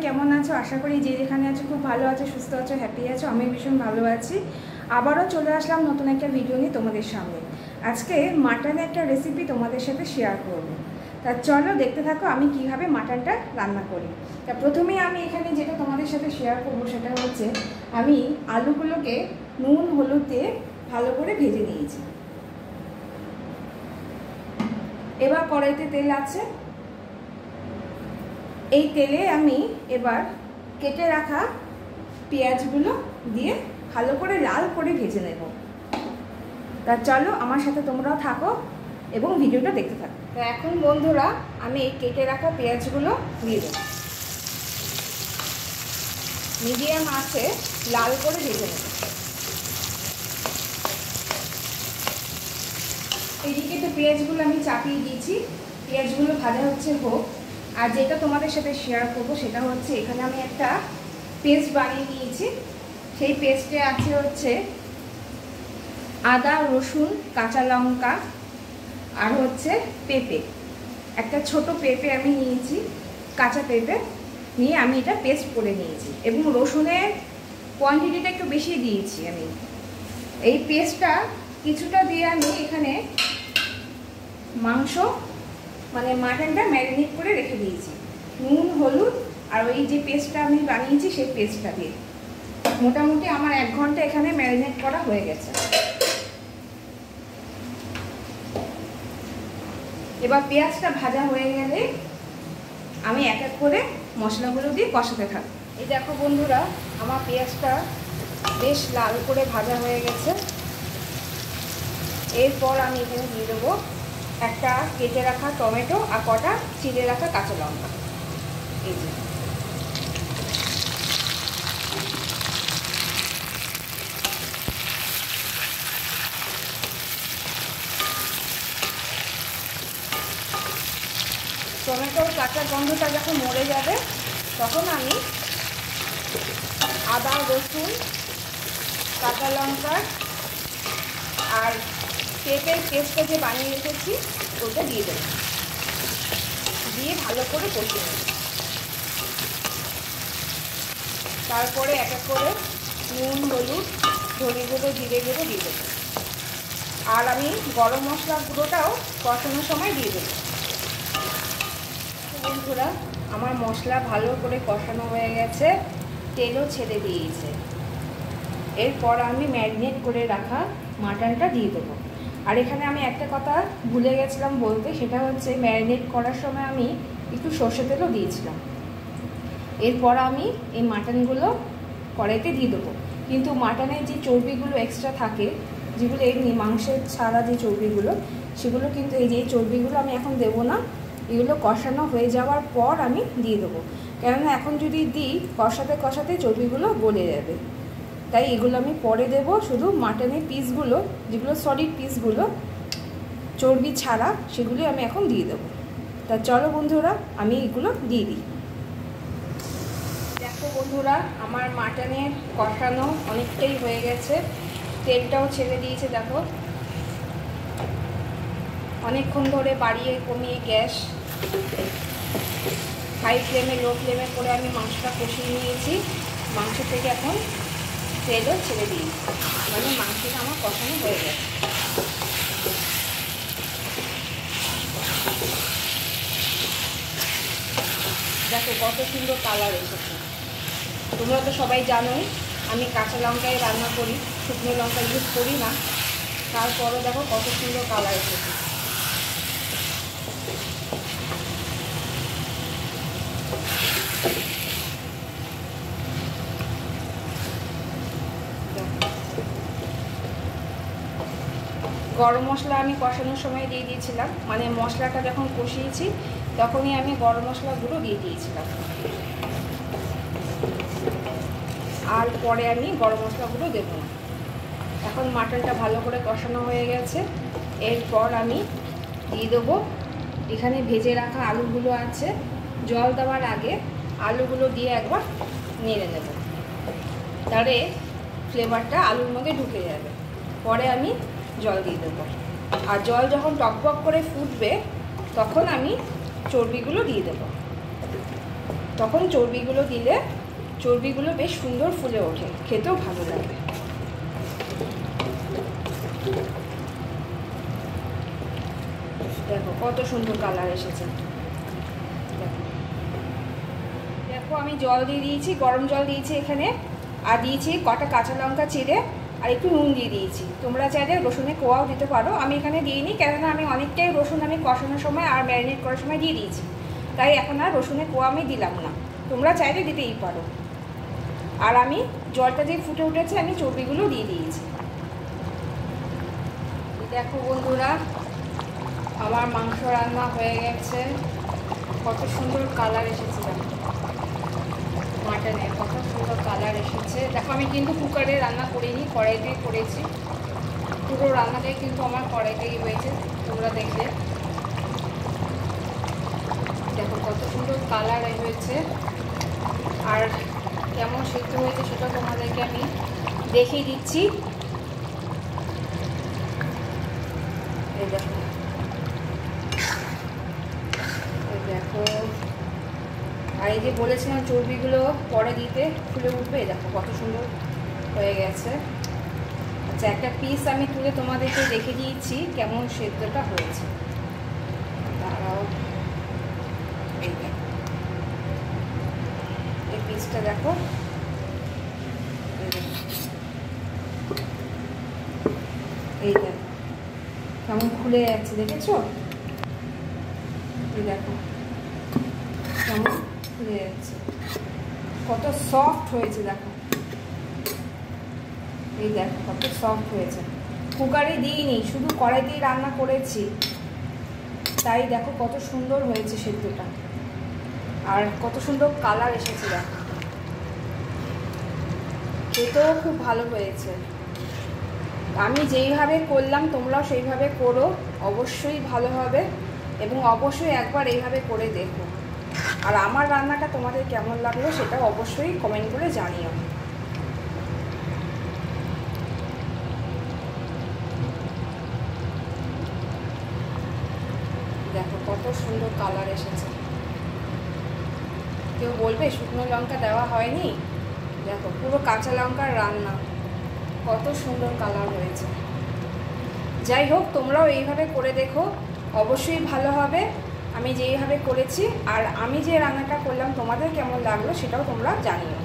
কেমন আছো? আশা করি যে যেখানে আছো খুব ভালো আছো, সুস্থ আছো, হ্যাপি আছো। আমি ভীষণ ভালো আছি। আবারও চলে আসলাম নতুন একটা ভিডিও নিয়ে তোমাদের সামনে। আজকে মাটনের একটা রেসিপি তোমাদের সাথে শেয়ার করব। তা চলো দেখতে থাকো আমি কিভাবে মাটনটা রান্না করি। তা প্রথমেই আমি এখানে যেটা তোমাদের সাথে শেয়ার করব সেটা হচ্ছে আমি আলুগুলোকে নুন হলুদ দিয়ে ভালো করে ভেজে নিয়েছি। এবার কড়াইতে তেল আছে, এই তেলে আমি এবার কেটে রাখা পেঁয়াজগুলো দিয়ে ভালো করে লাল করে ভেজে নেব। তা চলো আমার সাথে তোমরাও থাকো এবং ভিডিওটা দেখতে থাকো। তো এখন বন্ধুরা আমি এই কেটে রাখা পেঁয়াজগুলো দিয়ে দেব, মিডিয়াম আঁচে লাল করে ভেজে নেব। এইদিকে তো পেঁয়াজগুলো আমি চাপিয়ে দিয়েছি, পেঁয়াজগুলো ভাজা হচ্ছে হোক। আর যেটা তোমাদের সাথে শেয়ার করব সেটা হচ্ছে এখানে আমি একটা পেস্ট বানিয়ে নিয়েছি। সেই পেস্টে আছে হচ্ছে আদা, রসুন, কাঁচা লঙ্কা আর হচ্ছে পেঁপে। একটা ছোট পেঁপে আমি নিয়েছি, কাঁচা পেঁপে নিয়ে আমি এটা পেস্ট করে নিয়েছি এবং রসুনের কোয়ান্টিটিটা একটু বেশি দিয়েছি আমি। এই পেস্টটা কিছুটা দিয়ে আমি এখানে মাংস মানে মাটনটা ম্যারিনেট করে রেখে দিয়েছি নুন হলুদ আর ওই যে পেস্টটা আমি বানিয়েছি সেই পেস্টটা দিয়ে। মোটামুটি আমার 1 ঘন্টা এখানে ম্যারিনেট করা হয়ে গেছে। এবার পেঁয়াজটা ভাজা হয়ে গেলে আমি এক এক করে মশলাগুলো দিয়ে কষাতে থাকি। এই দেখো বন্ধুরা আমার পেঁয়াজটা বেশ লাল করে ভাজা হয়ে গেছে। এরপর আমি এখানে দিয়ে দেবো একটা কেটে রাখা টমেটো আর কটা চিড়ে রাখা কাঁচা লঙ্কা। এই যে টমেটোর কাঁচা গন্ধটা যখন মরে যাবে তখন আমি আদা, রসুন, কাঁচা লঙ্কা আর পেঁপের পেস্টটা যে বানিয়ে রেখেছি ওটা দিয়ে দেবো, দিয়ে ভালো করে কষিয়ে নেব। তারপরে এক এক করে নুন হলুদ ধনে গুঁড়ো জিরে গুঁড়ো দিয়ে দেবো। আর আমি গরম মশলা গুঁড়োটাও কষানোর সময় দিয়ে দেবো। বন্ধুরা আমার মশলা ভালো করে কষানো হয়ে গেছে, তেলও ছেড়ে দিয়েছে। এরপর আমি ম্যারিনেট করে রাখা মাটনটা দিয়ে দেবো। আর এখানে আমি একটা কথা ভুলে গেছিলাম বলতে, সেটা হচ্ছে ম্যারিনেট করার সময় আমি একটু সর্ষে তেলও দিয়েছিলাম। এরপর আমি এই মাটনগুলো কড়াইতে দিয়ে দেবো। কিন্তু মাটনের যে চর্বিগুলো এক্সট্রা থাকে, যেগুলো এমনি মাংসের ছাড়া যে চর্বিগুলো, সেগুলো কিন্তু এই যে চর্বিগুলো আমি এখন দেবো না। এগুলো কষানো হয়ে যাওয়ার পর আমি দিয়ে দেবো, কেননা এখন যদি দিই কষাতে কষাতে চর্বিগুলো গলে যাবে। তাই এগুলো আমি পরে দেবো। শুধু মাটনের পিসগুলো যেগুলো সলিড পিসগুলো চর্বি ছাড়া সেগুলি আমি এখন দিয়ে দেবো। তা চলো বন্ধুরা আমি এগুলো দিয়ে দিই। দেখো বন্ধুরা আমার মাটনের কষানো অনেকটাই হয়ে গেছে, তেলটাও ছেড়ে দিয়েছে। দেখো অনেকক্ষণ ধরে বাড়িয়ে কমিয়ে গ্যাস হাই ফ্লেমে লো ফ্লেমে করে আমি মাংসটা কষিয়ে নিয়েছি। মাংস থেকে এখন তেলও ছেড়ে দিয়েছি, মানে মাংসটা আমার কষানো হয়ে গেছে। দেখো কত সুন্দর কালার এসেছে। তোমরা তো সবাই জানোই আমি কাঁচা লঙ্কায় রান্না করি, শুকনো লঙ্কা ইউজ করি না। তারপরে দেখো কত সুন্দর কালার এসেছে। গরম মশলা আমি কষানোর সময় দিয়ে দিয়েছিলাম, মানে মশলাটা যখন কষিয়েছি তখনই আমি গরম মশলাগুলো দিয়ে দিয়েছিলাম। আর পরে আমি গরম মশলাগুলো দেবো না। এখন মাটনটা ভালো করে কষানো হয়ে গেছে। এরপর আমি দিয়ে দেবো এখানে ভেজে রাখা আলুগুলো আছে। জল দেওয়ার আগে আলুগুলো দিয়ে একবার নেড়ে নেব, তাহলে ফ্লেভারটা আলুর মধ্যে ঢুকে যাবে। পরে আমি জল দিয়ে দেবো। আর জল যখন টকবক করে ফুটবে তখন আমি চর্বিগুলো দিয়ে দেবো। তখন চর্বিগুলো দিলে চর্বিগুলো বেশ সুন্দর ফুলে ওঠে, খেতেও ভালো লাগে। দেখো কত সুন্দর কালার এসেছে। দেখো আমি জল দিয়ে দিয়েছি, গরম জল দিয়েছি এখানে, আর দিয়েছি কটা কাঁচা লঙ্কা চিড়ে, আর একটু নুন দিয়ে দিয়েছি। তোমরা চাইলে রসুনের কোয়াও দিতে পারো, আমি এখানে দিইনি, কেননা আমি অনেকটাই রসুন আমি কষানোর সময় আর ম্যারিনেট করার সময় দিয়ে দিয়েছি, তাই এখন আর রসুনের কোয়া আমি দিলাম না। তোমরা চাইলে দিতেই পারো। আর আমি জলটা যে ফুটে উঠেছে আমি চর্বিগুলো দিয়ে দিয়েছি। দেখো বন্ধুরা, আমার মাংস রান্না হয়ে গেছে। কত সুন্দর কালার এসেছে, মাটনের কত সুন্দর কালার এসেছে। দেখো আমি কিন্তু কুকারে রান্না করিনি, কড়াইতেই করেছি। পুরো রান্নাটাই কিন্তু আমার কড়াইতেই হয়েছে, তোমরা দেখলে। দেখো কত সুন্দর কালার হয়েছে, আর কেমন সিদ্ধ হয়েছে সেটা তোমাদেরকে আমি দেখিয়ে দিচ্ছি। এই দেখো, এই দেখো। আর এই যে বলেছিলাম চর্বিগুলো পরে দিতে ফুলে উঠবে, দেখো কত সুন্দর হয়ে গেছে। আচ্ছা, একটা পিস আমি তুলে তোমাদেরকে দেখে দিয়েছি কেমন সেদ্ধটা হয়েছে। তারাও এই দেখো, এই পিসটা দেখো, এই দেখো কেমন খুলে যাচ্ছে, দেখেছো? এই দেখো কেমন খুলে যাচ্ছে, কত সফট হয়েছে দেখো। এই দেখো কত সফট হয়েছে। কুকারে দিইনি, শুধু কড়াইতেই রান্না করেছি, তাই দেখো কত সুন্দর হয়েছে সেদ্ধটা, আর কত সুন্দর কালার এসেছে দেখো। খেতেও খুব ভালো হয়েছে। আমি যেইভাবে করলাম তোমরাও সেইভাবে করো, অবশ্যই ভালো হবে, এবং অবশ্যই একবার এইভাবে করে দেখো। আর আমার রান্নাটা তোমাদের কেমন লাগলো সেটা অবশ্যই কমেন্ট করে জানিও। দেখো কত সুন্দর কালার এসেছে। কেউ বলবে শুকনো লঙ্কা দেওয়া হয়নি? দেখো পুরো কাঁচা লঙ্কার রান্না, কত সুন্দর কালার হয়েছে। যাই হোক, তোমরাও এইভাবে করে দেখো, অবশ্যই ভালো হবে। আমি যেইভাবে করেছি আর আমি যে রান্নাটা করলাম তোমাদের কেমন লাগলো সেটাও তোমরা জানিও।